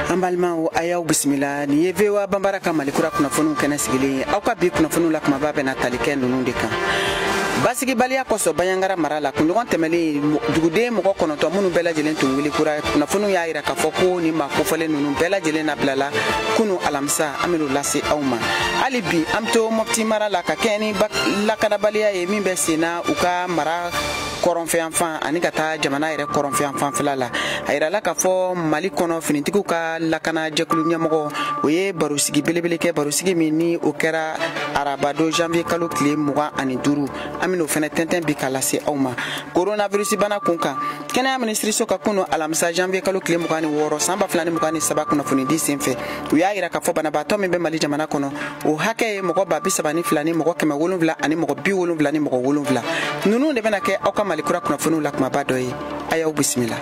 Ambalma o ayaw bismillah ni yevewa bambara kamali kura kunafonu kena sigili au ka bi kunafonu la kuma babe na talike nunu de kan basigi baliya koso bayangara marala kundogon temeli dugude moko konoto munu bela jelen tun wili kura kunafonu ya ira ka foko ni ma ko fale nunu bela jelen na blala kunu alamsa amiru lasi awma alibi amto mopti marala ka keni lakada baliya e min be sena uka mara koronfe enfant ani kata jamana ire koronfe enfant filala ayira la ka fo mali kono finitiku ka lakana jekulu nyamogo oye barusigi belebele ke barusigi mini o kera arabado janvier kalo kle muga ani duru amino fene tenten bi kala se awma coronavirus bana kunka kena ministri soka kuno alamsa janvier kalo kle muga ni woro samba flani muga ni sabaka na funi disenfe uya ayira ka fo bana bato membe mali jamana kono o hake mugo babi sabani flani mugo kema wolumvla ani mugo bi wolumvla ni mugo wolumvla nunu de bana ke awka malikura kuna funu la kuma badoyi ayaw bismillah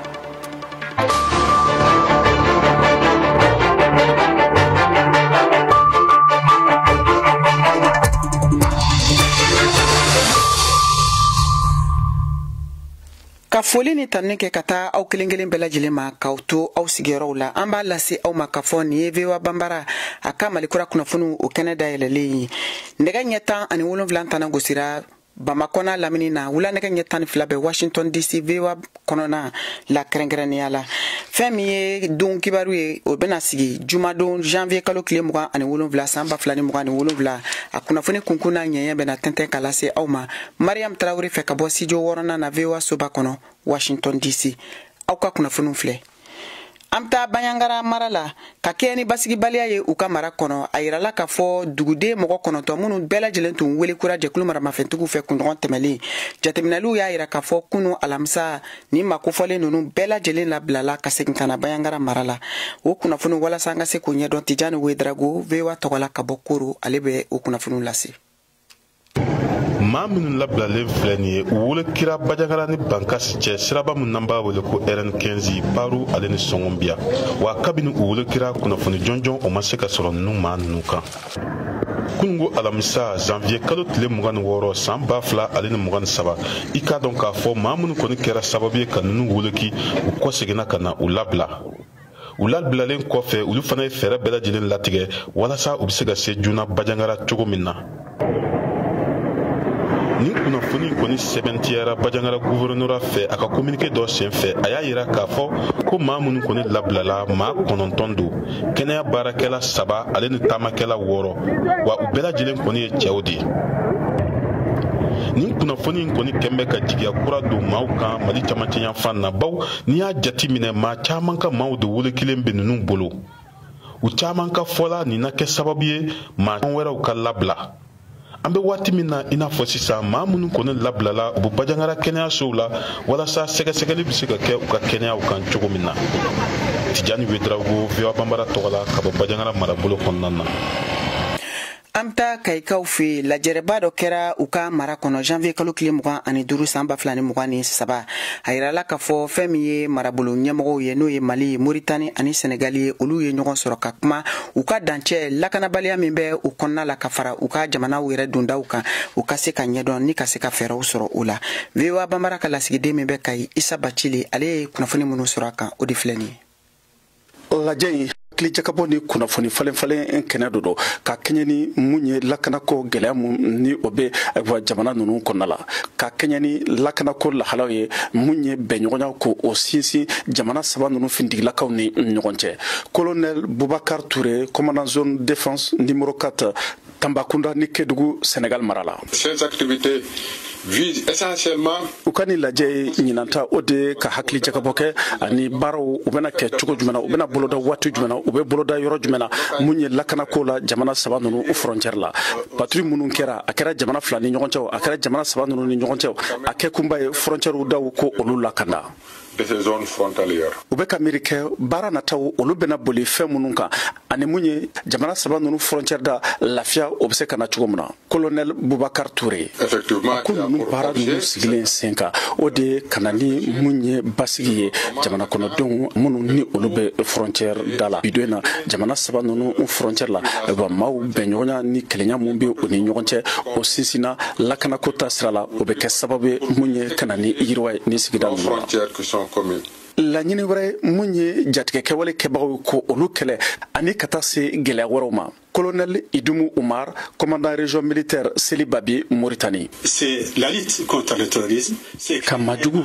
ka foli ni tanne ke kata aw kelengelen bela jilema kauto aw sigero la amba lase aw makafoni yevewa bambara aka malikura kuna funu o Canada yelele ndega nyeta ani wolon vlantana gosira Bamakona lamini na wula nege nyetani filabe Washington DC vewa konona la krengrenia la femi ye don kibaru ye o bena sigi jumadon janvier kalo kile muga ani wolonvla samba flani muga ani wolonvla akuna fone kunkuna nyenya bena tenten kalase awma Mariam Traoré fe kabo sijo worona na vewa soba kono Washington DC awka kuna fonu fle amta banyangara marala ka keni basigi baliya ye uka mara kono ayirala ka fo dugude mogo kono to munu bela jelentun wele kura jekulu mara mafentugu fe kundon temeli jateminalu ya ayira ka fo kunu alamsa ni makufole nunu bela jelen la blala ka sekinkana banyangara marala o kuna funu wala sanga se kunye don Tijani Wedrago vewa togola ka bokuru alebe o kuna funu lasi maa minnu labilalen filɛ nin ye u wolo kira bajagara ni bankasi cɛ siraba min n'an b'a wele ko RN15 paru ale ni sɔngɔnbiya wa kabini u wolo kira kunnafoni jɔnjɔn o ma se ka sɔrɔ ninnu maa ninnu kan kunungo alamisa janvier kalo tile 26 san 2023 i k'a dɔn k'a fɔ maa minnu kɔni kɛra sababu ye ka ninnu woloki u kɔseginna ka na u labila u labilalen kɔfɛ olu fana ye fɛɛrɛ bɛɛ lajɛlen latigɛ walasa u bɛ se ka se joona bajangara cogo min na nin kunnafoni kɔni sɛbɛntiyara bajangara guvernora fɛ a ka communiqué dɔ senfɛ a y'a yira k'a fɔ ko maa minnu kɔni labilala maa 9 don kɛnɛya baarakɛla 3 ale ni taamakɛla 6 wa u bɛɛ lajɛlen kɔni ye cɛw de ye nin kunnafoni kɔni kɛnbɛ ka jigiya kura don maaw kan mali camancɛ yanfan na baw n'i y'a jati minɛ maa caman ka maaw de wolo kelen bɛ ninnu bolo u caman ka fɔla nin na kɛ sababu ye maa wɛrɛw ka labila an bɛ waati min na i n'a fɔ sisan maa minnu kɔni labilala u bɛ bajangara kɛnɛyasow la walasa sɛgɛsɛgɛli bɛ se ka kɛ u ka kɛnɛyaw kan cogo min na Tijani Wedrago vewa bambara tɔgɔ la ka bɔ bajangara marabolo kɔnɔna na amta kaikaw fe la jereba do kera uka mara kono janvier kalo kile mugan ani duru samba flani mugan ni saba ayirala ka fo femi ye marabolo nyamogo ye no ye Mali Mauritanie ani Senegal ye olu ye ɲɔgɔn sɔrɔ ka kuma uka dancɛ lakanabaliya min bɛ u kɔnɔna la ka fara uka jamana yɛrɛ dondaw kan u ka se ka ɲɛdɔn ni ka se ka fɛɛrɛw sɔrɔ o la vewa bambara ka lasigiden min bɛ Kayi Isa Bacili ale ye kunnafoni minnu sɔrɔ a kan o de filɛ nin ye lajɛ kile jakabɔ ni kunnafoni falen kɛnɛ dodo ka kɛɲɛ ni mun ye lakanako gɛlɛya mun ni o bɛ jamana ninnu kɔnɔna la ka kɛɲɛ ni lakanako lahalaw ye mun ye bɛnɲɔgɔnya ko o sinsin jamana 3 ninnu findigilakaw ni ɲɔgɔn cɛ colonel Boubacar Touré commandant zone défense numéro 4 Tambacounda ni Kédougou Sénégal mara la ces activités vise essentiellement u ka ni lajɛ ɲinanta o de ka hakili jakabɔ kɛ ani baaraw u bɛna kɛ cogo jumɛn na u bɛna boloda waati jumɛn na u bɛ boloda yɔrɔ jumɛn na mun ye lakanako la jamana 3 ninnu frontière la patrouille minnu kɛra a kɛra jamana 2 ni ɲɔgɔn cɛ a kɛra jamana 3 ninnu ni ɲɔgɔn cɛ a kɛ kunba ye frontière daw ko olu lakanda de ces zones frontalières. U bɛ ka miiri kɛ baara nataw olu bɛna boli fɛn minnu kan ani mun ye jamana 3 ninnu frontière da lafiya o bɛ se ka na cogo min na colonel Boubacar Touré effectivement ko ninnu baara ninnu sigilen sen kan o de ka na ni mun ye basigi ye jamana kɔnɔdenw minnu ni olu bɛ frontière da la bidon na jamana 3 ninnu frontière la wa maaw bɛnɲɔgɔnya ni kɛlɛya mun bɛ o ni ɲɔgɔn cɛ o sinsinna lakanako ta sira la o bɛ kɛ sababu ye mun ye ka na ni yiriwa ye ni sigida ninnu na communes. laɲini wɛrɛ mun ye jatigɛkɛwale kɛbagaw ko olu kɛlɛ ani ka taa se gɛlɛya wɛrɛw ma. Colonel Idumu Umar, commandant région militaire Seli Babi, Mauritanie. C'est la lutte contre le terrorisme. Ka majugu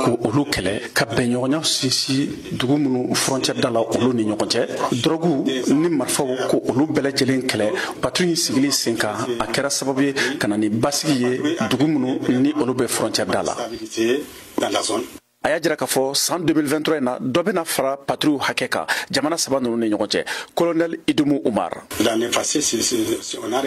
ko olu kɛlɛ ka bɛnɲɔgɔnya sinsin dugu minnu frontière da la olu ni ɲɔgɔn cɛ drogue ni marifaw ko olu bɛɛ lajɛlen kɛlɛ patrouille sigili sen kan a kɛra sababu ye ka na ni basigi ye dugu minnu ni olu bɛ frontière da la. A y'a jira k'a fɔ san 2023 na dɔ bɛna fara patrouille hakɛ kan jamana saba ninnu ni ɲɔgɔn cɛ. Colonel Idumu Umar.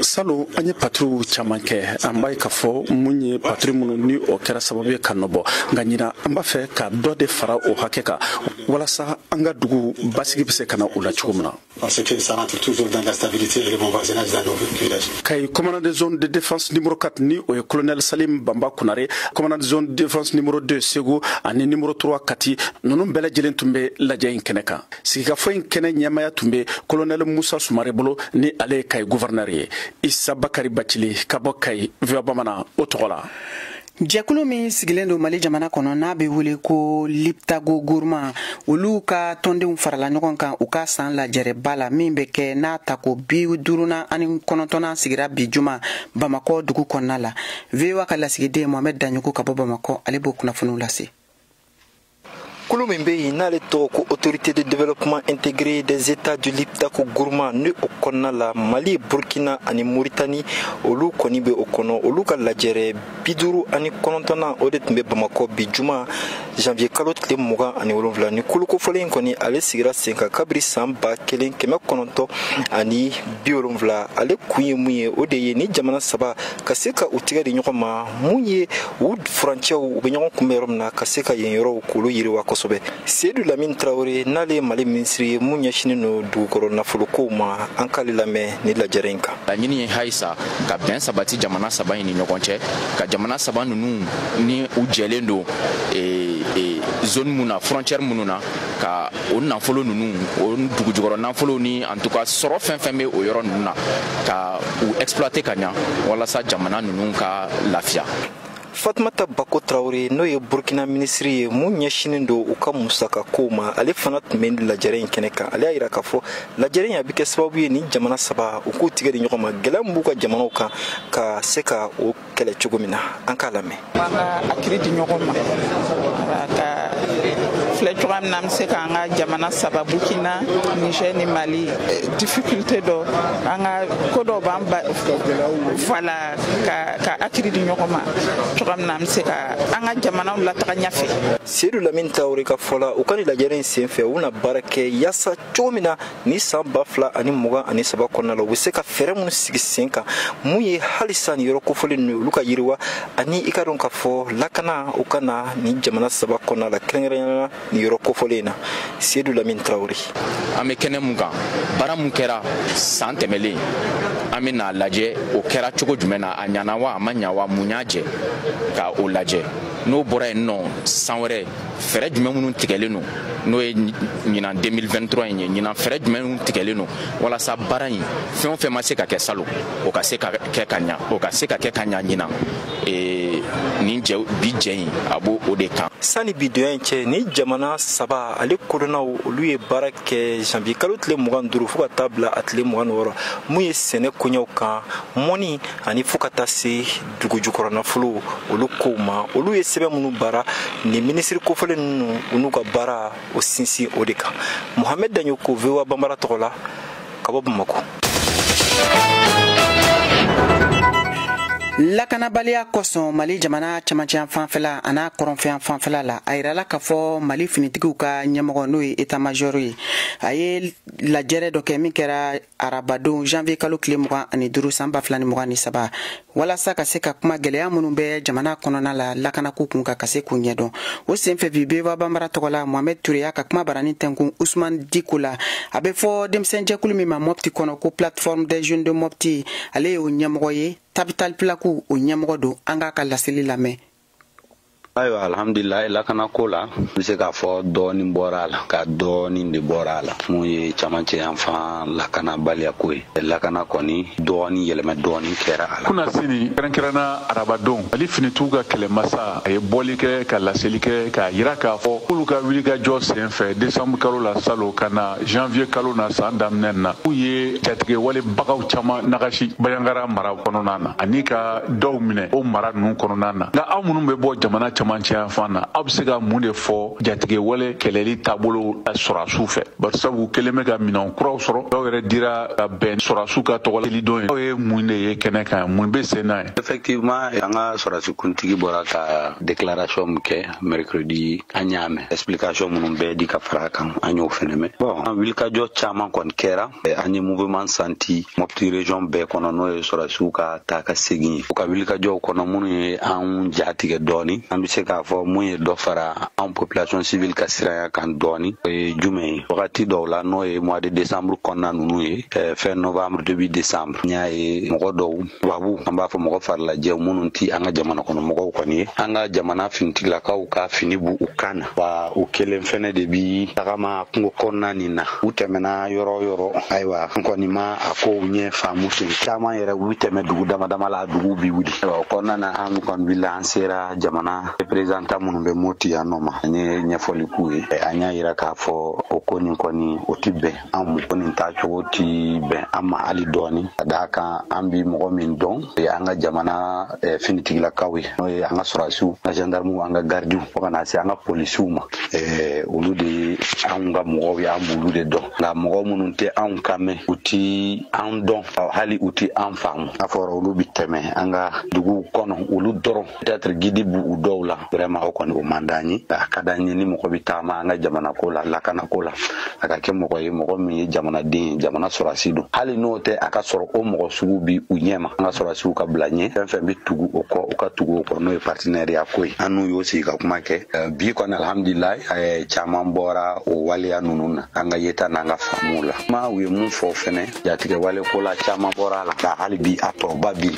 Salon an ye patrouille caman kɛ an b'a ye k'a fɔ mun ye patrouille minnu ni o kɛra sababu ye ka nɔbɔ nka ɲina an b'a fɛ ka dɔ de fara o hakɛ kan walasa an ka dugu basigi bɛ se ka na u la cogo min na. Kayi commandant de zone de défense numéro 4 ni o ye colonel Salim Bamba Kunare, commandant de zone de défense numéro 2 Segu ani numéro 3 Kati ninnu bɛɛ lajɛlen tun bɛ lajɛ in kɛnɛ kan. Sigikafɔ in kɛnɛ ɲɛmaya tun bɛ colonel Musa Sumare bolo ni ale ye Kayi gouverneur ye. Isa Bakari Bacili ka bɔ Kayi VOA Bamanan o tɔgɔ la. Jɛkulu min sigilen don Mali jamana kɔnɔ n'a bɛ wele ko Liptago Gourma olu ka tɔndenw farala ɲɔgɔn kan u ka san lajɛrɛba la min bɛ kɛ n'a ta ko 59 sigira bi juma Bamakɔ dugu kɔnɔna la. VOA ka lasigiden Mohamed Daɲugu ka bɔ Bamakɔ ale b'o kunnafoniw lase. Kulu min bɛ yen n'ale tɔgɔ ko autorité de développement intégré des états du Liptako Gourma ni o kɔnɔna la Mali, Burkina ani Mauritanie olu kɔni bɛ o kɔnɔ olu ka lajɛrɛ 59 o de tun bɛ Bamakɔ bi juma janvier kalo tile 27 ni kulu kofɔlen in kɔni ale sigira sen kan kabiri san 1970 ani 70 ale kun ye mun ye o de ye ni jamana saba ka se ka u tigɛ di ɲɔgɔn ma mun ye u furancɛw u bɛ ɲɔgɔn kunbɛn yɔrɔ min na ka se ka yen yɔrɔw k'olu yiriwa kosɛbɛ. Seydou Lamine Traoré n'ale Mali ministre ye mun ɲɛsinen don dugukɔrɔ nafolokow ma an k'ale lamɛn ni lajɛrɛ in kan. Laɲini ye halisa ka bɛn sabati jamana saba in ni ɲɔgɔn cɛ ka jamana saba ninnu ni u jɛlen don zone mun na frontière minnu na ka o nafolo ninnu o dugujukɔrɔ nafolo ni en tout cas sɔrɔ fɛn fɛn bɛ o yɔrɔ ninnu na ka u exploiter ka ɲa walasa jamana ninnu ka lafiya. Fatoumata Bako Traoré n'o ye Burkina ministre ye mun ɲɛsinen don u ka musaka kow ma ale fana tun bɛ lajɛrɛ in kɛnɛ kan ale y'a jira k'a fɔ lajɛrɛ in a bɛ kɛ sababu ye ni jamana saba u k'u tigɛ di ɲɔgɔn ma gɛlɛya min b'u ka jamanaw kan ka se ka o kɛlɛ cogo min na an k'a lamɛn. An ka hakili di ɲɔgɔn ma ka filɛ cogoya min na an bɛ se k'an ka jamana saba Burkina, Niger ni Mali difficulté dɔ an ka ko dɔw b'an voilà ka hakili di ɲɔgɔn ma. Seydou Lamine Traoré ka fɔla u ka ni lajɛrɛ in senfɛ u na baara kɛ yaasa cogo min na ni san 2023 kɔnɔna la u bɛ se ka fɛɛrɛ minnu sigi sen kan mun ye halisa ni yɔrɔ kofɔlen ninnu olu ka yiriwa ani i ka dɔn k'a fɔ lakana u ka na ni jamana saba kɔnɔna la kɛrɛnkɛrɛnnenya ni yɔrɔ kofɔlen na. Seydou Lamine Traoré. An bɛ kɛnɛ mun kan baara mun kɛra san tɛmɛlen an bɛ n'a lajɛ o kɛra cogo jumɛn na a ɲana wa a ma ɲa wa mun y'a jɛ ka o lajɛ n'o bɔra yen nɔ san wɛrɛ fɛɛrɛ jumɛn minnu tigɛlen don n'o ye ɲinan 2023 in ye ɲinan fɛɛrɛ jumɛn minnu tigɛlen don walasa baara in fɛn o fɛn ma se ka kɛ salon o ka se ka kɛ ka ɲa o ka se ka kɛ ka ɲa ɲinan nin bi jɛ in a b'o o de kan. Sani bi donya in cɛ ni jamana saba ale kodɔnnaw olu ye baara kɛ janvier kalo tile 25 fo ka taa bila a tile 26 mun ye sɛnɛ koɲɛw kan mɔni ani fo ka taa se dugujukɔrɔ nafolo olu kow ma olu ye sɛbɛn minnu baara ni ministre kofɔlen ninnu u n'u ka baara o sinsin o de kan. Mohamed Daɲugu VOA Bambara tɔgɔ la ka bɔ Bamako. Lakanabaliya kosɔn Mali jamana camancɛ fanfɛla a n'a kɔrɔnfɛyan fanfɛla la a yirala k'a fɔ Mali finitigiw ka ɲɛmɔgɔ n'o ye état major ye a ye lajɛrɛ dɔ kɛ min kɛra arabadon janvier kalo tile 25 san 2023 walasa ka se ka kuma gɛlɛya minnu bɛ jamana kɔnɔna la lakanako kun ka se k'u ɲɛdɔn o senfɛ bi VOA Bambara tɔgɔ la Mohamed Touré y'a ka kuma barani tɛnkun Ousmane Diko la a bɛ fɔ denmisɛnjɛkulu min ma Mopti kɔnɔ ko plateforme des jeunes de Mopti ale ye o ɲɛmɔgɔ ye Capital Plaku o ɲɛmɔgɔ don an k'a ka laseli lamɛn. ayiwa alhamdulilayi lakana ko la n bɛ se k'a fɔ dɔɔni bɔra a la ka dɔɔni de bɔra a la mun ye camancɛ yanfan lakanabaliya ko ye lakana kɔni dɔɔni yɛlɛmɛ dɔɔni kɛra a la. kuna sini kɛrɛnkɛrɛnna arabadenw mali finitigiw ka kɛlɛmasa a ye bɔli kɛ ka laseli kɛ k'a yira k'a fɔ k'olu ka wulikajɔ sen fɛ desanburu kalo la salon ka na janvier kalo na san daminɛ na k'u ye jatigɛwalebagaw caman nagasi bayangara mara kɔnɔna na ani ka dɔw minɛ o mara ninnu kɔnɔna na nka aw minnu bɛ bɔ jamana camancɛ yanfan na aw bɛ se ka mun de fɔ jatigɛwale kɛlɛli taabolo sɔrɔsiw fɛ barisabu kelen bɛ ka minɛn kuraw sɔrɔ dɔw yɛrɛ dira ka bɛn sɔrɔsiw ka tɔgɔli don ye aw ye mun de ye kɛnɛ kan mun bɛ sen n'a ye. effectivement an ka sɔrɔsi kuntigi bɔra ka déclaration min kɛ mercredi an y'a mɛn explication minnu bɛɛ di ka fara kan an y'o fɛnɛ mɛn bon an wulikajɔ caman kɔni kɛra an ye mouvement santi Mopti région bɛɛ kɔnɔ n'o ye sɔrɔsiw ka taa ka segin ye o ka wulikajɔw kɔnɔ minnu ye an jatigɛ dɔɔni an bɛ se k'a fɔ mun ye dɔ fara an population civile ka siranya kan dɔɔni o ye jumɛn ye wagati dɔw la n'o ye mois de décembre kɔnɔna ninnu ye fin novembre début décembre n y'a ye mɔgɔ dɔw tubabu an b'a fɔ mɔgɔ farilajɛ minnu ti an ka jamana kɔnɔ mɔgɔw kɔni ye an ka jamana finitigilakaw ka fini bu u kan na wa u kelen fɛnɛ de bi tagama kungo kɔnɔna nin na u tɛmɛna yɔrɔ yɔrɔ ayiwa n kɔni ma a kow ɲɛ faamu ten caman yɛrɛ u tɛmɛ dugu dama dama la dugu bi wuli o kɔnɔna na an kɔni wulila an sera jamana représentant minnu bɛ Moti yan nɔ ma an ye ɲɛfɔli k'u ye an y'a yira k'a fɔ o ko nin kɔni o ti bɛn an ma ko nin taacogo ti bɛn an ma hali dɔɔni ka d'a kan an bi mɔgɔ min dɔn o ye an ka jamana finitigilakaw ye n'o ye an ka sɔrɔsiw an ka gendarmew an ka gardiw fo ka na se an ka polisiw ma olu de ye anw ka mɔgɔw ye an b'olu de dɔn nka mɔgɔ minnu tɛ anw kan mɛn u ti an dɔn hali u ti an faamu n'a fɔra olu bi tɛmɛ an ka duguw kɔnɔ olu dɔrɔn peut-être guide bu u dɔw la vraiment o kɔni o man d'an ye a ka d'an ye ni mɔgɔ bi taama an ka jamana ko la lakana ko la a ka kɛ mɔgɔ ye mɔgɔ min ye jamanaden ye jamana sɔrɔsi don hali n'o tɛ a ka sɔrɔ o mɔgɔ sugu bi u ɲɛma an ka sɔrɔsiw ka bila ɲɛ fɛn fɛn bi tugu o kɔ u ka tugu o kɔ n'o ye partenariat ko ye an n'u y'o sigi ka kuma kɛ bi kɔni alhamdulilayi caman bɔra o waleya ninnu na an ka yeta n'an ka faamuw la ma u ye mun fɔ fɛnɛ jatigɛ wale ko la caman bɔra a la nka hali bi a tɔba bi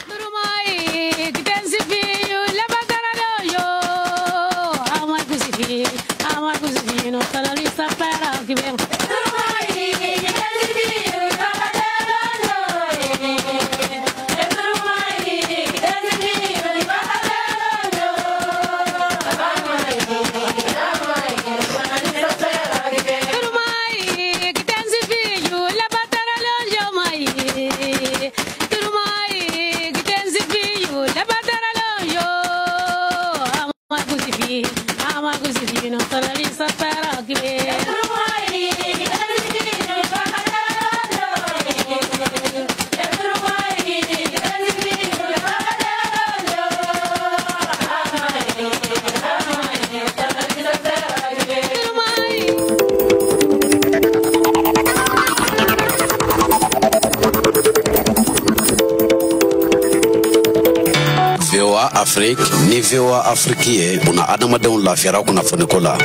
Afrique ni VOA Afrique ye buna adamadenw lafiyara kunnafoni ko la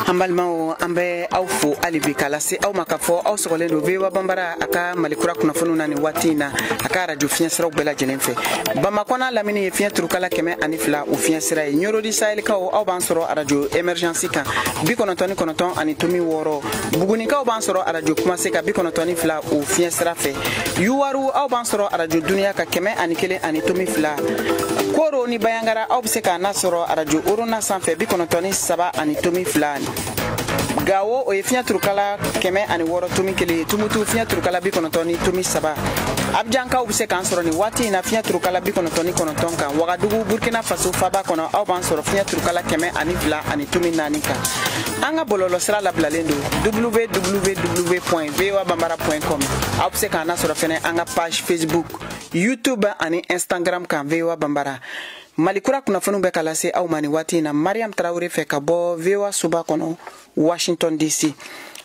an balimaw an bɛ aw fo hali bi k'a lase aw ma k'a fɔ aw sɔgɔlen don VOA banbara a ka malikura kunnafoniw na nin waati in na a ka radio fiɲɛ siraw bɛɛ lajɛlen fɛ bamakɔ n'a lamini ye fiɲɛ turukala 102 o fiɲɛ sira ye ɲorodi sahɛlikaw aw b'an sɔrɔ radio émergence kan 99 ani tomi 6 bugunikaw b'an sɔrɔ radio kumase ka 92 o fiɲɛ sira fɛ yuwaru aw b'an sɔrɔ radio duniya ka 101 ani tomi 2 koro ni bayangara aw bɛ se k'a na sɔrɔ radio orona sanfɛ 93 ani tomi 2 gawo o ye fiɲɛ turukala 106 tomi 1 tumutu fiɲɛ turukala 90 tomi 3 abjankaw bɛ se k'an sɔrɔ nin waati in na fiɲɛ turukala 99 kan wagadugu burkina faso faba kɔnɔ aw b'an sɔrɔ fiɲɛ turukala 102 ani tomi 4 kan an ka bɔlɔlɔsira labilalen don www.voabambara.com aw bɛ se k'an sɔrɔ fɛnɛ an ka page Facebook YouTube ani Instagram kan VOA Bambara malikura kunnafoniw bɛ ka lase aw ma nin waati in na Mariam Traoré fɛ ka bɔ VOA Suba kɔnɔ Washington DC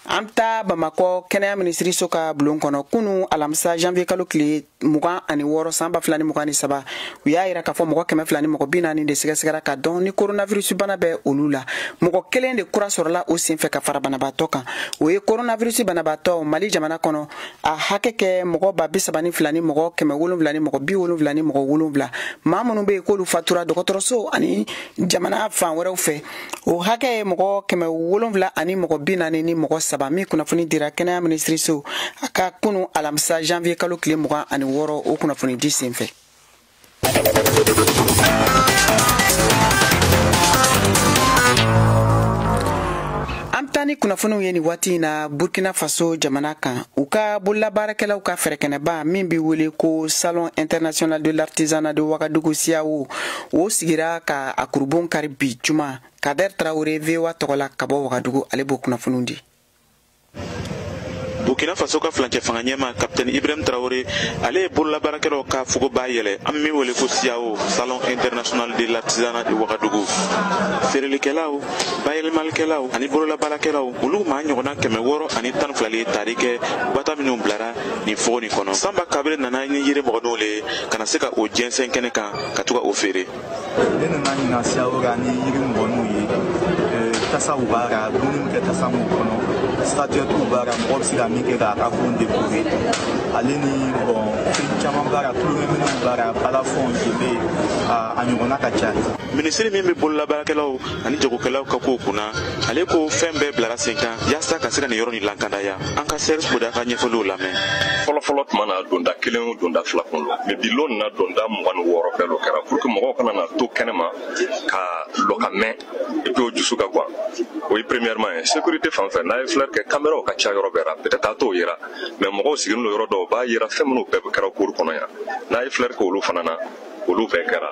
Amta Bamako kɛnɛya ministri so ka bulon kɔnɔ kunu alamisa janvier kalo tile 26 san 2023 u y'a yira k'a fɔ mɔgɔ 200 ni mɔgɔ 40 de sɛgɛsɛgɛra ka dɔn ni coronavirus bana bɛ olu la. Mɔgɔ kelen de kura sɔrɔla o senfɛ ka fara banabaatɔ kan. O ye coronavirus banabaatɔ Mali jamana kɔnɔ a hakɛ kɛ mɔgɔ 32 ni mɔgɔ 7 ni mɔgɔ 70 ni mɔgɔ 7. Maa minnu bɛ yen k'olu fatura dɔgɔtɔrɔso ani jamana fan wɛrɛw fɛ. O hakɛ ye mɔgɔ 7 ani mɔgɔ 40 ni mɔgɔ 7 min kunnafoni dira kɛnɛya ministri so a ka kunu alamisa janvier kalo tile 26 o kunnafoni di senfɛ. Amtani kunnafoniw ye ni waati na Burkina Faso jamana kan u ka bololabaarakɛlaw ka fɛrɛkɛnɛba min bɛ wele ko Salon International de l'Artisanat de Ouagadougou CIAO o sigira ka a kurubon kari bi juma Kader Traoré VOA tɔgɔ la ka bɔ Ouagadougou ale b'o kunnafoniw di. Burkina Faso ka flancɛ fanga ɲɛma Capitaine Ibrahim Traoré ale ye bololabaarakɛlaw ka fogo b'a yɛlɛ an min wele ko CIAO Salon International de l'Artisanat de Ouagadougou. Feerelikɛlaw, bayɛlɛmalikɛlaw ani bololabaarakɛlaw olu maa ɲɔgɔnna 612 ye tari kɛ bata minnu bilara nin fogo nin kɔnɔ. Sanba Kabere nana ni yiri mɔgɔdɔw le kana se ka o jɛnsɛn kɛnɛ kan ka to ka o feere. Ne nana ɲina CIAO ra ni yiri mɔgɔninw ye tasaw b'a ra dumuni kɛ tasa mun kɔnɔ statuettes b'a ra mɔgɔ bɛ se ka min kɛ k'a ka fɛnw décorer ale ni fɛn caman b'a ra tulomɛ minnu b'a ra balafɛnw de bɛ a ɲɔgɔnna ka ca. Minisiri min bɛ bololabaarakɛlaw ani jagokɛlaw ka kow kunna ale ko fɛn bɛɛ bilara sen kan yaasa ka se ka nin yɔrɔ nin lankandaya an ka Serge Boda ka ɲɛfɔliw lamɛn. Fɔlɔfɔlɔ tuma na donda 1 o donda 2 kun don mais bi lon na donda 26 bɛɛ lo kɛra pour que mɔgɔw kana na to kɛnɛma ka lɔ ka mɛn et puis o dusu ka guwan o ye premièrement ye sécurité fan fɛ n'a ye filɛri kɛ caméraw ka ca yɔrɔ bɛɛ ra peut-être a t'o yira mais mɔgɔw sigilen don yɔrɔ dɔw b'a yira fɛn minnu bɛɛ kɛra cour kɔnɔ yan n'a ye filɛri kɛ olu fana na olu bɛɛ kɛra.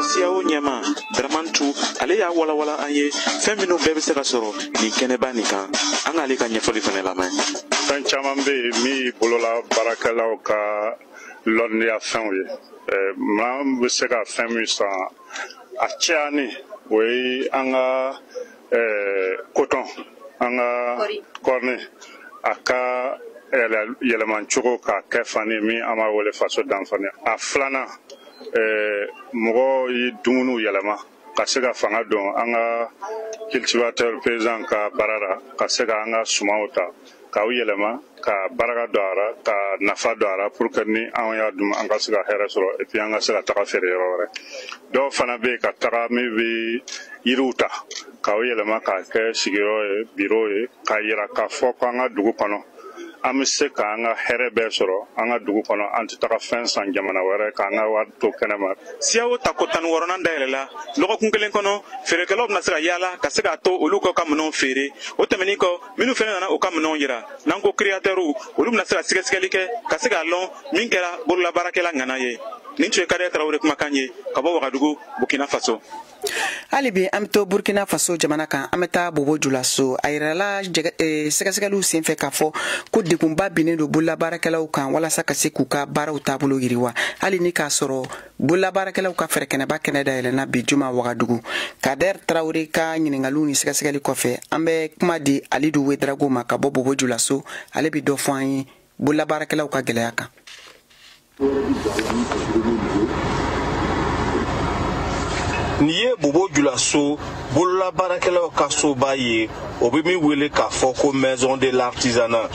CIAO ɲɛma Dramane Tu ale y'a walawala an ye fɛn minnu bɛɛ bɛ se ka sɔrɔ nin kɛnɛba nin kan an k'ale ka ɲɛfɔli fana lamɛn. Fɛn caman bɛ yen min bolola baarakɛlaw ka lɔnniya fɛnw ye maa bɛ se ka fɛn min san a cayani o ye an ka coton an ka kɔrni a ka yɛlɛmacogo ka kɛ fani min an b'a wele faso danfani a filanan mɔgɔw ye dumuniw yɛlɛma ka se ka fanga don an ka cultivateur paysan ka baara la ka se ka an ka sumanw ta k'aw yɛlɛma ka baraka don a la ka nafa don a la pour que ni an y'a dun an ka se ka hɛrɛ sɔrɔ et puis an ka se ka taga feere yɔrɔ wɛrɛ dɔw fana bɛ yen ka taga min bɛ yiriw ta k'aw yɛlɛma k'a kɛ sigiyɔrɔ ye biro ye k'a yira k'a fɔ ko an ka dugu kɔnɔ an bɛ se k'an ka hɛrɛ bɛɛ sɔrɔ an ka dugu kɔnɔ an tɛ taga fɛn san jamana wɛrɛ k'an ka wari to kɛnɛma. CIAO ta ko 16 dayɛlɛla lɔgɔkun kelen kɔnɔ feerekɛlaw bɛna se ka yaala ka se k'a to olu ka minɛnw feere o tɛmɛnen kɔ minnu fana nana u ka minɛnw yira n'an ko créateurs olu bɛna se ka sɛgɛsɛgɛli kɛ ka se k'a lɔn min kɛra bololabaarakɛla ŋana ye nin tun ye Kader Traoré kumakan ye ka bɔ Ouagadougou Burkina Faso. Hali bi an bɛ to Burkina Faso jamana kan an bɛ taa Bobo Julaso a yirala sɛgɛsɛgɛliw senfɛ k'a fɔ ko degunba binnen don bololabaarakɛlaw kan walasa ka se k'u ka baaraw taabolo yiriwa hali ni k'a sɔrɔ bololabaarakɛlaw ka fɛrɛkɛnɛba kɛnɛ dayɛlɛnna bi juma Ouagadougou. Kader Traoré ka ɲininkaliw ni sɛgɛsɛgɛli kɔfɛ an bɛ kuma di Alidu Wedrago ma ka bɔ Bobo Julaso ale bɛ dɔ fɔ an ye bololabaarakɛlaw ka gɛlɛya kan. Ni ye Bobo Julaso bololabaarakɛlaw ka soba ye o bɛ min wele k'a fɔ ko Maison de l'Artisanat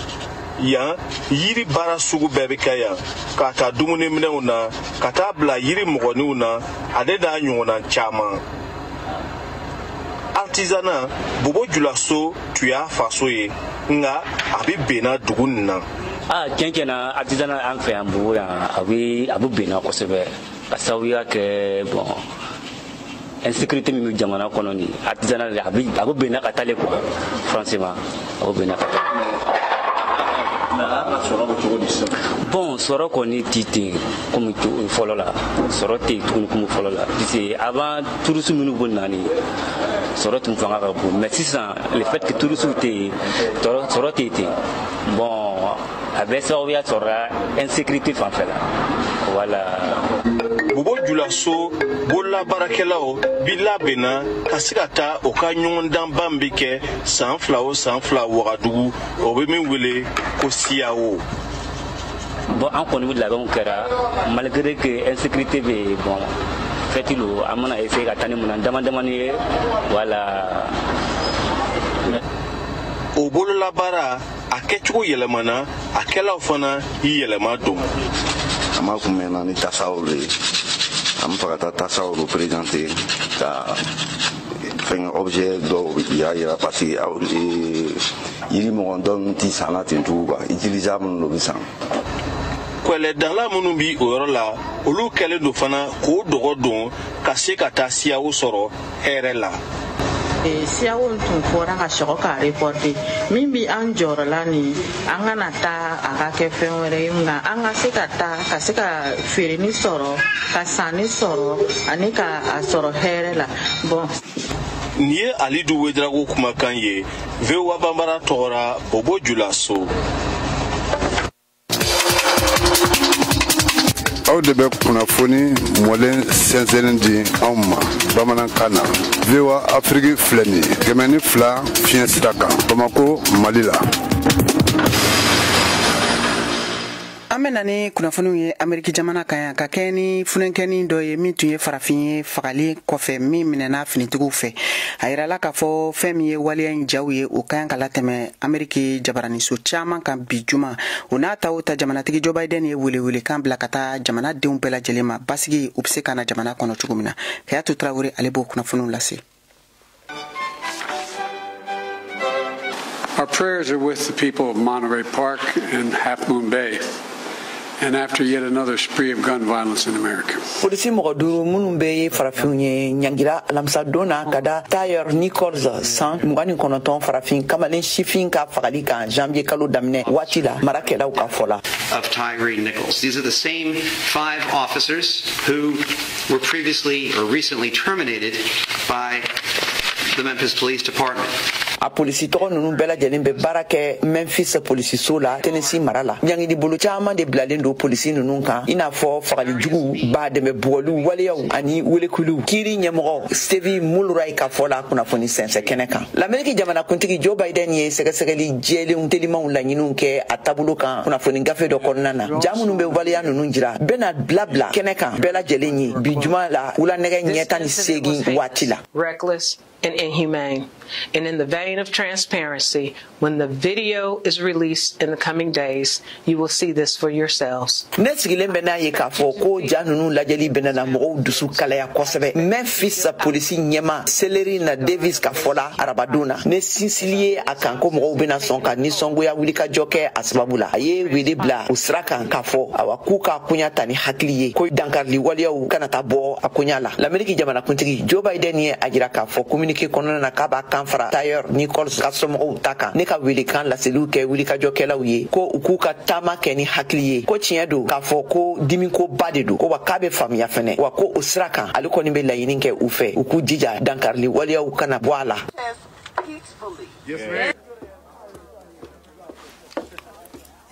yan yiri baara sugu bɛɛ bɛ kɛ yan k'a ta dumuniminɛnw na ka taa bila yiri mɔgɔninw na ale n'a ɲɔgɔnna caman. Artisanat Bobo Julaso tun y'a faso ye nka a bɛ benna dugu nin na. Tiɲɛ na artisanat an fɛ yan Bobo yan a bɛ benna kosɛbɛ ka sababuya kɛ insécurité min bɛ jamana kɔnɔ ni artisanat a bɛ benna ka taale quoi franchement a bɛ benna ka taale. Bon sɔrɔ kɔni ti ten komi fɔlɔ la sɔrɔ tɛ yen tuguni komi fɔlɔ la parce que avant touristes minnu bɛ na ni sɔrɔ tun fanga ka bon mais sisan le fait que touristes tɛ yen sɔrɔ tɛ ten bon a bɛ sababuya sɔrɔ insécurité fanfɛ la voilà. Bobo Julaso bolola baarakɛlaw bi labɛnna ka se ka taa o ka ɲɔgɔndanba min bɛ kɛ san 2 o san 2 Wagadugu o bɛ min wele ko CEDEAO. Bon, en kɔni bɛ labɛnw kɛra malgré que insécurité bɛ bon fɛti lo an mana essayer ka taa ni minɛn dama-damani ye voilà. O bolola baara a kɛcogo yɛlɛmana a kɛlaw fana i yɛlɛma don. An ma kun mɛnna ni tasaw de ye an bɛ fɛ ka taa tasaw représenter ka fɛn objet dɔw yira parce que yiri mɔgɔ dɔn tɛ san na ten tugun quoi utilisable minnu bɛ san. Kwɛlɛdala minnu bi o yɔrɔ la olu kɛlen don fana k'o dɔgɔ don ka se ka taa CEDEAO sɔrɔ hɛrɛ la. CEDEAO tun fɔra ka sɔgɔ ka reporter min bi an jɔyɔrɔla ni an kana taa a ka kɛ fɛn wɛrɛ ye nka an ka se ka taa ka se ka feereni sɔrɔ ka sanni sɔrɔ ani ka a sɔrɔ hɛrɛ la. Bon, nin ye Alidu Wedrago kumakan ye VOA Bambara tɔgɔra Bobo Julaso. Aw de bɛ kunnafoni mɔlen sɛnsɛnnen di anw ma bamanankan na. VOA Afrique filɛ nin ye 102 fiɲɛ sira kan Bamako, Mali la. An bɛna ni kunnafoniw ye Ameriki jamana kan yan ka kɛ ni funenkɛni dɔ ye min tun ye farafin ye fagali kɔfɛ min minɛna finitigiw fɛ. A yirala k'a fɔ fɛn min ye waleya in jaw ye o kan ka latɛmɛ Ameriki jabaraniso caman kan bi juma. O n'a ta o ta jamanatigi Joe Biden ye welewele kan bila ka taa jamanadenw bɛɛ lajɛlen ma basigi u bɛ se ka na jamana kɔnɔ cogo min na. Hayatu Traore ale b'o kunnafoniw lase. Our prayers are with the people of Monterey Park and Half Moon Bay. And after yet another spree of gun violence in America. Polisi mɔgɔ duuru minnu bɛ farafin ye ɲangira alamisa donna ka da Tyre Nichols 129 farafin kamalen sifin ka fagali kan janvier kalo daminɛ waati la marakɛlaw ka fɔ la. Of Tyre Nichols. These are the same 5 officers who were previously or recently terminated by the Memphis Police Department. A polisi tɔgɔ ninnu bɛɛ lajɛlen bɛ baara kɛ Memphis polisiso la Tennessee mara la. Ɲangidi bolo caman de bilalen don polisi ninnu kan i n'a fɔ fagali jugu ba dɛmɛ bugɔliw waleyaw ani welekuliw. Kiiri ɲɛmɔgɔ Steve Mulroy ka fɔ la kunnafoni sɛnsɛ kɛnɛ kan. L'Amérique jamanakuntigi Joe Biden ye sɛgɛsɛgɛli jɛlenw telimanw laɲiniw kɛ a taabolo kan kunnafoni gafe dɔ kɔnɔna na. Ja minnu bɛ waleya ninnu jira bɛna bilabila kɛnɛ kan bɛɛ lajɛlen ye bi juma la wulanɛgɛ ɲɛ 18 waati la. Reckless and inhumane. And in the vein of transparency, when the video is released in the coming days, you will see this for yourselves. Ne sigilen bɛ n'a ye k'a fɔ ko ja ninnu lajɛli bɛna na mɔgɔw dusu kalaya kosɛbɛ. Memphis polisi ɲɛma Celerina Davis ka fɔ la arabadon na. Ne sinsili ye a kan ko mɔgɔw bɛna sɔn ka nisɔngoya wulikajɔ kɛ a sababu la. A ye wele bila o sira kan k'a fɔ awa k'u ka koɲa ta ni hakili ye ko dankarili waleyaw kana taa bɔ a koɲa la. L'Amérique jamanakuntigi Joe Biden ye a jira k'a fɔ communiqué kɔnɔna na k'a b'a kan fara Tyre Nichols ka somɔgɔw ta kan. Ne ka welekan laseliw kɛ wulikajɔkɛlaw ye ko u k'u ka taama kɛ ni hakili ye ko tiɲɛ don k'a fɔ ko dimiko ba de don ko wa k'a bɛ faamuya fɛnɛ wa ko o sira kan ale kɔni bɛ laɲini kɛ u fɛ u k'u jija dankarili waleyaw kana bɔ a la.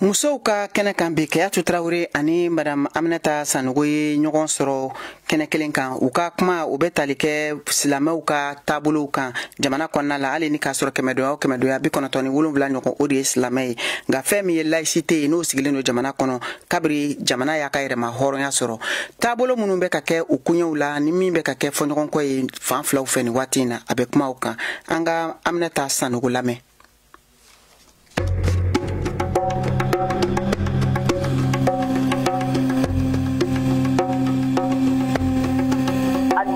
Musow ka kɛnɛ kan bi Hayatu Traore ani Madame Aminata Sanogo ye ɲɔgɔn sɔrɔ kɛnɛ kelen kan u ka kuma u bɛ tali kɛ silamɛw ka taabolow kan jamana kɔnɔna la hali ni k'a sɔrɔ 100 o 197 ɲɔgɔn o de ye silamɛ ye nka fɛn min ye laïcité ye n'o sigilen don jamana kɔnɔ kabiri jamana y'a ka yɛrɛma hɔrɔnya sɔrɔ taabolo minnu bɛ ka kɛ u kuɲɛw la ni min bɛ ka kɛ fɔɲɔgɔnkɔ ye fan filaw fɛ nin waati in na a bɛ kuma o kan an ka Aminata Sanogo lamɛn.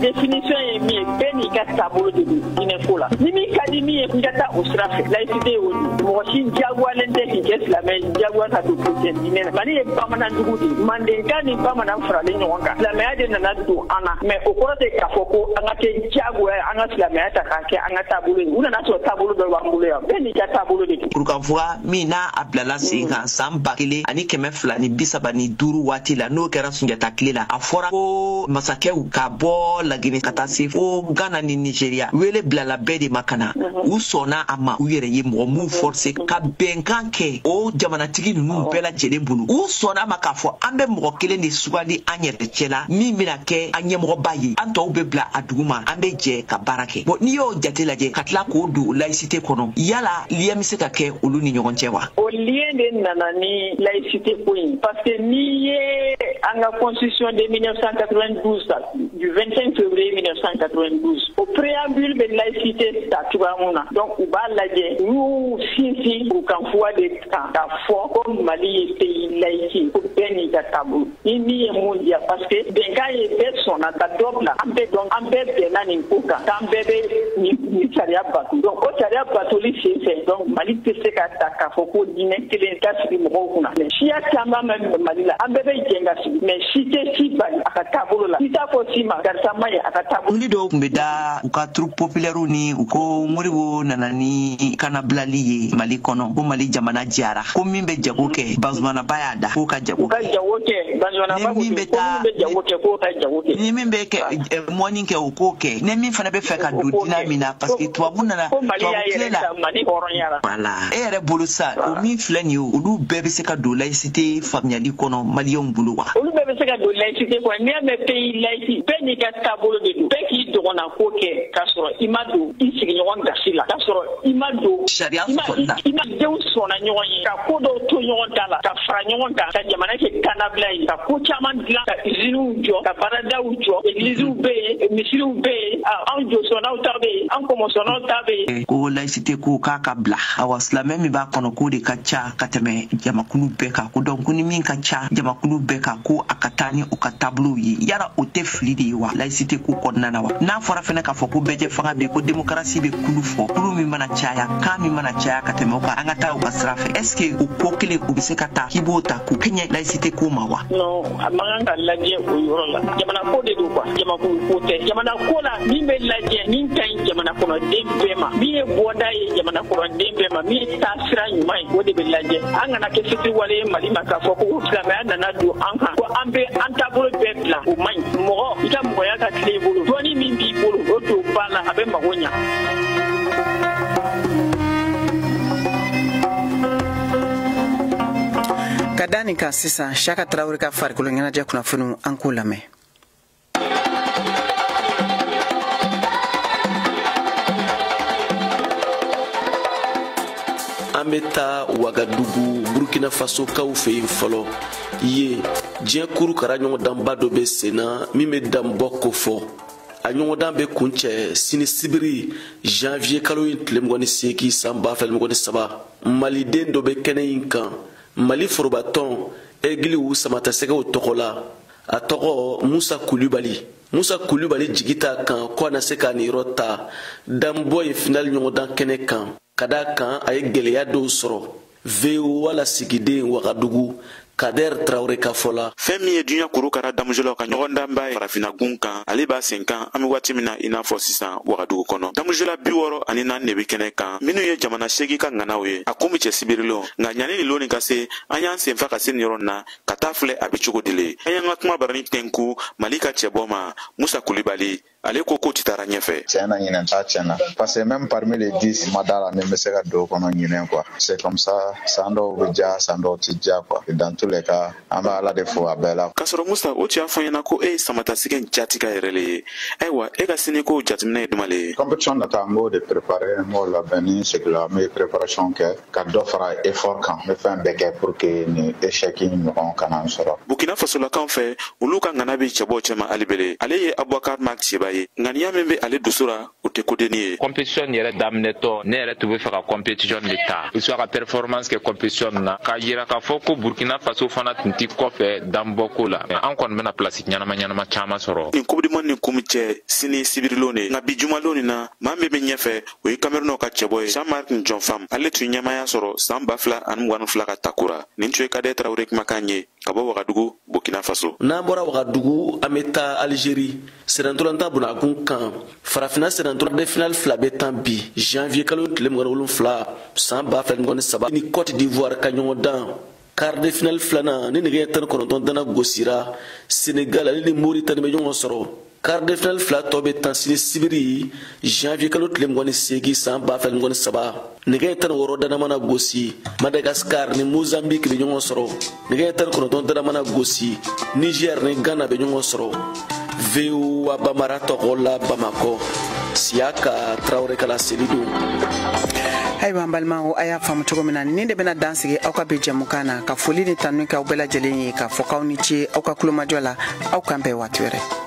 Définition est mieux, Benny Gatabolo de Guinée-Fola. Nimi Kadimi et Kujata au Straf, laïcité au Moshi, Jagua Lente, qui est la même, Jagua Tatou, Mani est permanent du goût, Mandeka n'est pas madame Fralin Wanga, la mère de Nanadu Anna, mais au cours des Kafoko, Anake Jagua, Angat la mère Takake, Angatabolo, ou Nanato Tabolo de Wambulea, Benny Gatabolo de Kurkavoa, Mina, Ablala Singa, Sam Bakile, Anike Mefla, ni Bisabani, Duru Watila, no Kerasunjata Kila, Afora, Masake, Kabo, la Guinée Katasi, o Ghana ni Nigeria wele blala bɛɛ de ma kana u sɔnna a ma u yɛrɛ ye mɔgɔ m'u forcer ka bɛnkan kɛ o jamanatigi ninnu bɛɛ lajɛlen bolo u sɔnna a ma k'a fɔ an bɛ mɔgɔ kelen de sugandi an yɛrɛ cɛ la min bɛna kɛ an ɲɛmɔgɔba ye an tɔw bɛ bila a dugu ma an bɛ jɛ ka baara kɛ bon n'i y'o jate lajɛ ka tila k'o don laïcité kɔnɔ yala lien bɛ se ka kɛ olu ni ɲɔgɔn cɛ wa o lien de nana ni laïcité ko in parce que n'i ye an ka constitution de 1992 du 25 février 1992 au préambule de laïcité ta cogoya mun na donc u b'a lajɛ n'u sinsin u kan fua de kan ka fɔ ko Mali ye pays laïque ko bɛɛ n'i ka taabolo ni min ye mun diya parce que bɛnkan ye bɛɛ sɔnna ka dɔ bila an bɛɛ bɛnna nin ko kan k'an bɛɛ bɛ nin sariya bato donc o sariya batoli sen fɛ donc Mali tɛ se ka ta k'a fɔ ko diinɛ kelen ka sigi mɔgɔw kunna mais siya caman bɛ Mali la an bɛɛ bɛ jɛn ka sigi mais si tɛ si bali a ka taabolo la si t'a fɔ si ma karisa ma ye a ka taabolo. Wuli dɔw tun bɛ da u ka troupe populaire ni u ko Modibo nana ni kanabilali ye Mali kɔnɔ ko Mali jamana jara ko min bɛ jago kɛ Bazumanaba y'a da k'o ka jago kɛ ni min bɛ taa ni min bɛ kɛ mɔni kɛ o k'o kɛ ni min fana bɛ fɛ ka don diinɛ min na parce que tubabu nana tubabu tile la voilà e yɛrɛ bolo sa o min filɛ nin ye olu bɛɛ bɛ se ka don laïcité faamuyali kɔnɔ maliyɛnw bolo wa olu bɛɛ bɛ se ka don laïcité kɔnɔ n'i y'a mɛn pays laïque bɛɛ n'i ka taabolo de don bɛɛ k'i dɔgɔnna ko kɛ k'a sɔrɔ i ma don i sigiɲɔgɔn gasi la k'a sɔrɔ i ma don sariya i ma denw sɔnna ɲɔgɔn ye ka ko dɔw to ɲɔgɔn ta la ka fara ɲɔgɔn kan ka jamana kɛ kanabila ye ka ko caman dilan ka usines jɔ ka baaradaw jɔ églises bɛ yen misiriw bɛ yen anw jɔsɔnnaw ta bɛ yen an kɔmɔsɔnnaw ta bɛ yen ko laïcité ko k'a ka bila awa silamɛ min b'a kɔnɔ k'o de ka ca ka tɛmɛ jamakulu bɛɛ kan ko donc ni min ka ca jamakulu bɛɛ kan ko a ka taa ni u ka taabolow ye yala o tɛ fili de ye wa laïcité ko kɔnɔna na wa n'a fɔra fɛnɛ k'a fɔ ko bɛɛ fanga bɛ yen ko démocratie bɛ kulu fɔ kulu min mana caya kan min mana caya ka tɛmɛ o kan an ka taa u ka sira fɛ est ce que o ko kelen u bɛ se ka taa k'i b'o ta k'o kɛɲɛ laïcité ko ma wa non a man kan ka lajɛ o yɔrɔ la jamana ko de don quoi jamakulu ko tɛ jamana ko la min bɛ lajɛ min ka ɲi jamana kɔnɔden bɛɛ ma min ye bɔda ye jamana kɔnɔden bɛɛ ma min ye taasira ɲuman ye o de bɛ lajɛ an kana kɛ fitiriwale ye Mali ma k'a fɔ ko silamɛya nana don an kan ko an bɛ an taabolo bɛɛ bila o man ɲi mɔgɔ i ka mɔgɔya ka tile i bolo dɔɔni min b'i bolo o don ba la a bɛ mago ɲa. Ka da nin kan sisan Saka Tarawele ka farikolo ɲɛnajɛ kunnafoniw an k'o lamɛn. An bɛ taa Wagadugu Burkina Faso kaw fɛ yen fɔlɔ ye diɲɛ kurukara ɲɔgɔndanba dɔ bɛ sen na min bɛ danbɔ ko fɔ a ɲɔgɔndan bɛ kuncɛ sini sibiri janvier kalo in tile 28 san 2023 maliden dɔ bɛ kɛnɛ in kan Mali forobatɔn Egiliwu Samatasɛgɛw tɔgɔ la a tɔgɔ Musa Kulibali jigi t'a kan ko a na se k'a niyɔrɔ ta danbɔ ye final ɲɔgɔndan kɛnɛ kan ka d'a kan a ye gwɛlɛya dɔw sɔrɔ VOA lasigiden Wagadugu Kader Traoré ka fɔ la fɛn min ye duɲa korokara damujɔlaw ka ɲɔgɔndanba ye farafinagun kan ale b'a sen kan an bɛ waati min na i n'a fɔ sisan Wagadugu kɔnɔ damujɔla 64 de bɛ kɛnɛ kan minnu ye jamana 8 ka ŋanaw ye a kun bɛ cɛ sibirilen nka ɲani ni loni ka se an y'an senfa ka se nin yɔrɔ na ka taa filɛ a bɛ cogo di le an y'an ka kuma barani tɛnku Mali ka cɛbɔ ma Musa Kulibali ale ko ti taara ɲɛfɛ tiɲɛna ɲinɛn ta tiɲɛna parce que même parmi les 10 ma da la min bɛ se ka don kɔnɔ ɲinɛn quoi c'est comme ça san dɔw bɛ ja san dɔw tɛ ja quoi dans tous les cas an bɛ Ala de fo a bɛɛ la k'a sɔrɔ Musa o tun y'a fɔ ɲɛna ko e ye Samatasɛgɛ jatigɛ yɛrɛ le ye ayiwa e ka sini ko jateminɛ ye jumɛn le ye compétition nata an b'o de préparer n b'o labɛn ni segila n bɛ préparation kɛ ka dɔ fara effort kan n bɛ fɛn bɛɛ kɛ pour que ni échec ɲɔgɔn kana n sɔrɔ Burkina Fasolakaw fɛ olu ka ŋana bɛ cɛbɔ cɛma ali bele ale ye Abubakar Mark Seba ye ŋaniya min bɛ ale dusura o tɛ kodeni ye compétition yɛrɛ daminɛtɔ ne yɛrɛ tun bɛ fɛ ka compétition de ta i soit ka performance kɛ compétition na k'a yira k'a fɔ ko Burkina Faso fana tun tɛ kɔfɛ danbɔko la an kɔni bɛna place ɲanama caman sɔrɔ nin coupe du monde nin kun cɛ sini sibirilon de nka bi jumalon na maa min bɛ ɲɛfɛ o ye Cameroun ka cɛbɔ ye Jean-Marc Njonfam ale tun ɲɛmaya sɔrɔ san 2022 ka takura nin tun ye Kader Traoré kumakan ye ka bɔ Wagadugu Burkina Faso n'an bɔra Wagadugu an bɛ taa Algérie sɛnɛntolanta bunakun kan farafina sɛnɛntola de final 2 bɛ tan bi janvier kalo tile 27 san 2023 ni Côte d'Ivoire ka ɲɔgɔndan quart de finale 2nan ni nɛgɛ 19 dana gosira Sénégal ale ni Mauritanie bɛ ɲɔgɔn sɔrɔ quart de finale fila tɔ bɛ tan sini sibiri janvier kalo tile 28 san 2023 nɛgɛ 16 dana mana gosi Madagascar ni Mozambique bɛ ɲɔgɔn sɔrɔ nɛgɛ 19 dana mana gosi Niger ni Ghana bɛ ɲɔgɔn sɔrɔ VOA Bamara tɔgɔ la Bamako Siaka Traoré kala seli don. Ayiwa balimaw a y'a faamu cogo min na nin de bɛna dansigi aw ka bi jɛmukan na ka foli ni tanu kɛ aw bɛɛ lajɛlen ye ka fɔ k'aw ni ce aw ka kulomajɔ la aw kan bɛɛ waati wɛrɛ.